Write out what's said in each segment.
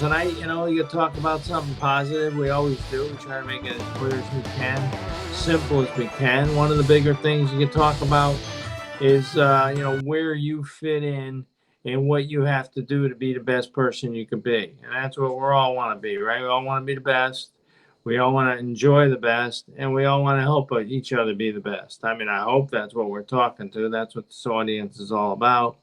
Tonight, you talk about something positive. We always do. We try to make it as clear as we can, simple as we can. One of the bigger things you can talk about is, where you fit in and what you have to do to be the best person you can be. And that's what we all want to be, right? We all want to be the best. We all want to enjoy the best, and we all want to help each other be the best. I mean, I hope that's what we're talking to. That's what this audience is all about.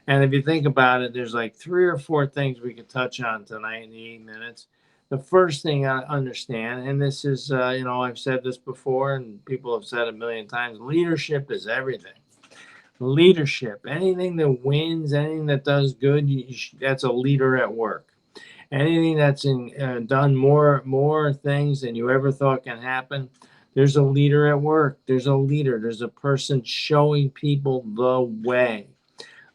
And if you think about it, there's like three or four things we could touch on tonight in the 8 minutes. The first thing I understand, and this is, I've said this before and people have said it a million times, leadership is everything. Leadership, anything that wins, anything that does good, that's a leader at work. Anything that's done more things than you ever thought can happen, there's a leader at work. There's a leader. There's a person showing people the way.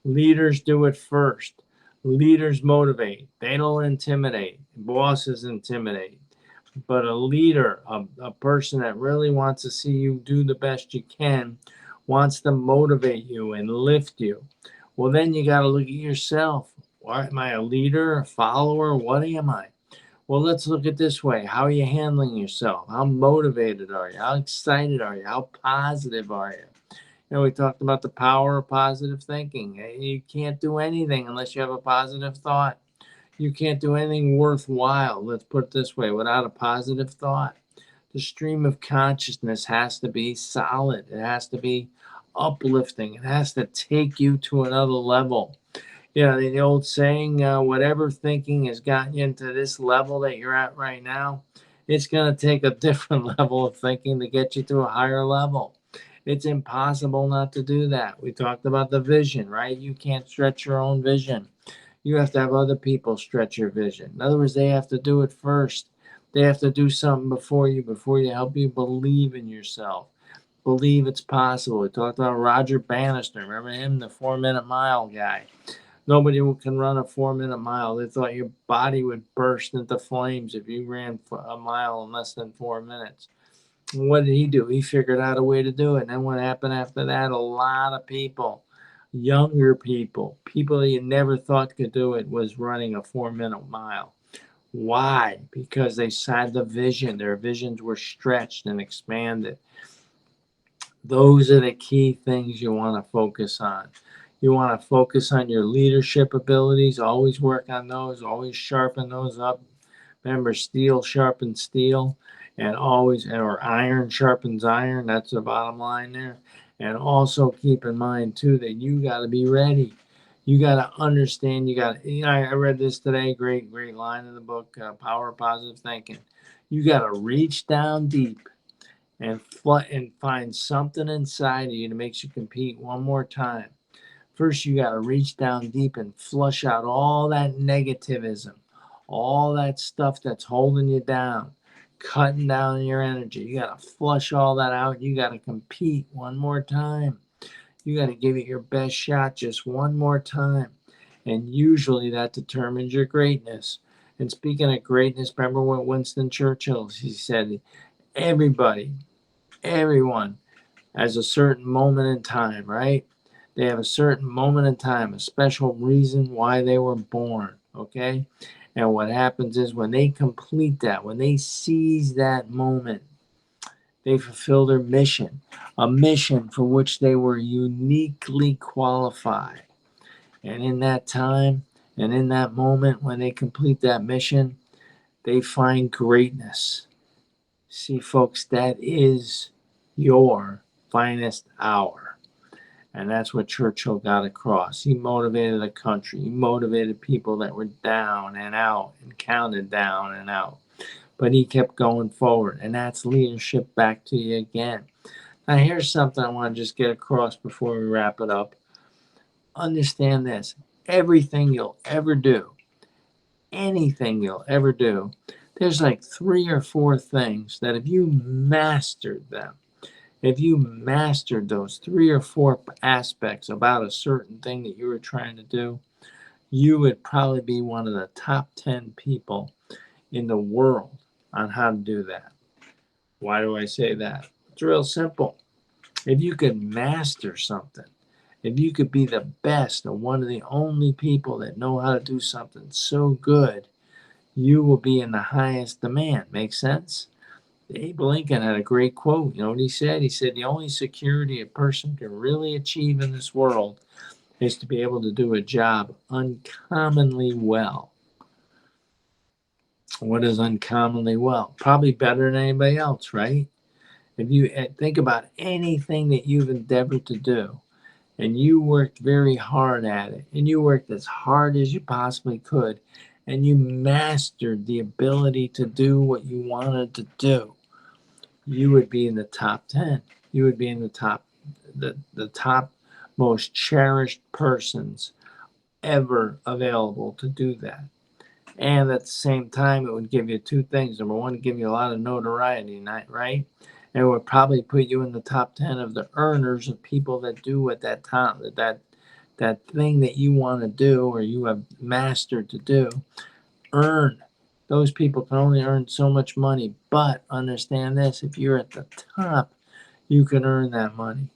Leaders do it first. Leaders motivate. They don't intimidate. Bosses intimidate. But a leader, a person that really wants to see you do the best you can, wants to motivate you and lift you. Well, then you got to look at yourself. Why am I a leader, a follower? What am I? Well, let's look at this way. How are you handling yourself? How motivated are you? How excited are you? How positive are you? We talked about the power of positive thinking. You can't do anything unless you have a positive thought. You can't do anything worthwhile, let's put it this way, without a positive thought. The stream of consciousness has to be solid, it has to be uplifting, it has to take you to another level. The old saying, whatever thinking has gotten you into this level that you're at right now, it's going to take a different level of thinking to get you to a higher level. It's impossible not to do that. We talked about the vision, right? You can't stretch your own vision. You have to have other people stretch your vision. In other words, they have to do it first. They have to do something before you help you believe in yourself. Believe it's possible. We talked about Roger Bannister. Remember him, the 4 minute mile guy? Nobody can run a 4 minute mile. They thought your body would burst into flames if you ran a mile in less than 4 minutes. What did he do? He figured out a way to do it. And then what happened after that? A lot of people, younger people that you never thought could do it, was running a 4 minute mile. Why? Because they had the vision. Their visions were stretched and expanded. Those are the key things you want to focus on. You want to focus on your leadership abilities. Always work on those. Always sharpen those up. Remember, steel sharpens steel, and always, or iron sharpens iron. That's the bottom line there. And also keep in mind too that you got to be ready. You got to understand. You got. I read this today. Great line in the book, Power of Positive Thinking. You got to reach down deep and find something inside of you that makes you compete one more time. First, you got to reach down deep and flush out all that negativism, all that stuff that's holding you down, cutting down your energy. You got to flush all that out. You got to compete one more time. You got to give it your best shot just one more time. And usually that determines your greatness. And speaking of greatness, remember what Winston Churchill, he said, everybody, everyone has a certain moment in time, right? They have a certain moment in time, a special reason why they were born, okay? And what happens is when they complete that, when they seize that moment, they fulfill their mission, a mission for which they were uniquely qualified. And in that time and in that moment, when they complete that mission, they find greatness. See, folks, that is your finest hour. And that's what Churchill got across. He motivated a country. He motivated people that were down and out and counted down and out. But he kept going forward. And that's leadership back to you again. Now, here's something I want to just get across before we wrap it up. Understand this: everything you'll ever do, anything you'll ever do, there's like three or four things that if you mastered them, if you mastered those three or four aspects about a certain thing that you were trying to do, you would probably be one of the top 10 people in the world on how to do that. Why do I say that? It's real simple. If you could master something, if you could be the best or one of the only people that know how to do something so good, you will be in the highest demand. Make sense? Abe Lincoln had a great quote. You know what he said? He said, the only security a person can really achieve in this world is to be able to do a job uncommonly well. What is uncommonly well? Probably better than anybody else, right? If you think about anything that you've endeavored to do and you worked very hard at it and you worked as hard as you possibly could and you mastered the ability to do what you wanted to do, you would be in the top 10. You would be in the top most cherished persons ever available to do that. And at the same time, it would give you two things. Number one, give you a lot of notoriety, right? And it would probably put you in the top 10 of the earners of people that do at that time, that thing that you want to do or you have mastered to do, earn. Those people can only earn so much money. But understand this, if you're at the top, you can earn that money.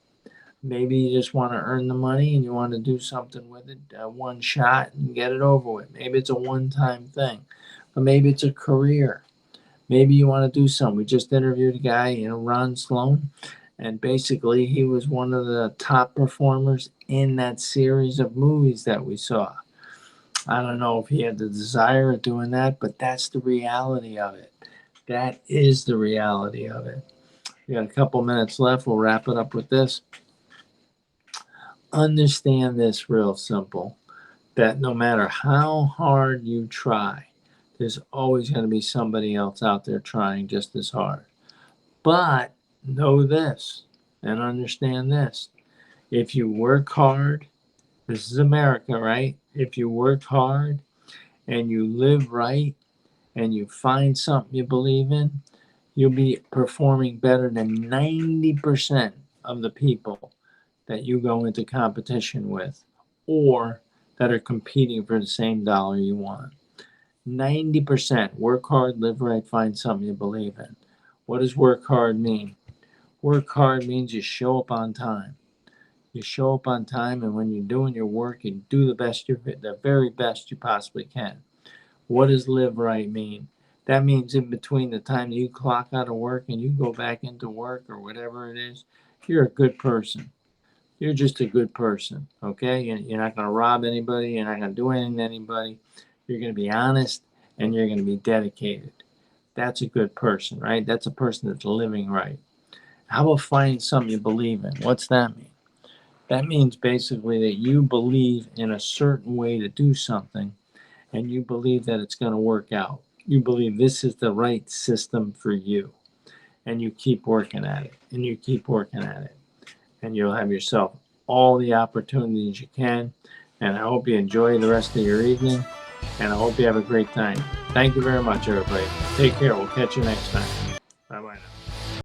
Maybe you just want to earn the money and you want to do something with it, one shot and get it over with. Maybe it's a one-time thing, but maybe it's a career. Maybe you want to do something. We just interviewed a guy, Ron Sloan, and basically he was one of the top performers in that series of movies that we saw. I don't know if he had the desire of doing that, but that's the reality of it. That is the reality of it. We got a couple minutes left. We'll wrap it up with this. Understand this real simple, that no matter how hard you try, there's always going to be somebody else out there trying just as hard. But know this and understand this. If you work hard, this is America, right? If you work hard and you live right and you find something you believe in, you'll be performing better than 90% of the people that you go into competition with or that are competing for the same dollar you want. 90% work hard, live right, find something you believe in. What does work hard mean? Work hard means you show up on time. You show up on time, and when you're doing your work, you do the very best you possibly can. What does live right mean? That means in between the time you clock out of work and you go back into work or whatever it is, you're a good person. You're just a good person, okay? You're not going to rob anybody. You're not going to do anything to anybody. You're going to be honest and you're going to be dedicated. That's a good person, right? That's a person that's living right. How about finding something you believe in? What's that mean? That means basically that you believe in a certain way to do something and you believe that it's going to work out. You believe this is the right system for you. And you keep working at it and you keep working at it. And you'll have yourself all the opportunities you can. And I hope you enjoy the rest of your evening. And I hope you have a great time. Thank you very much, everybody. Take care. We'll catch you next time.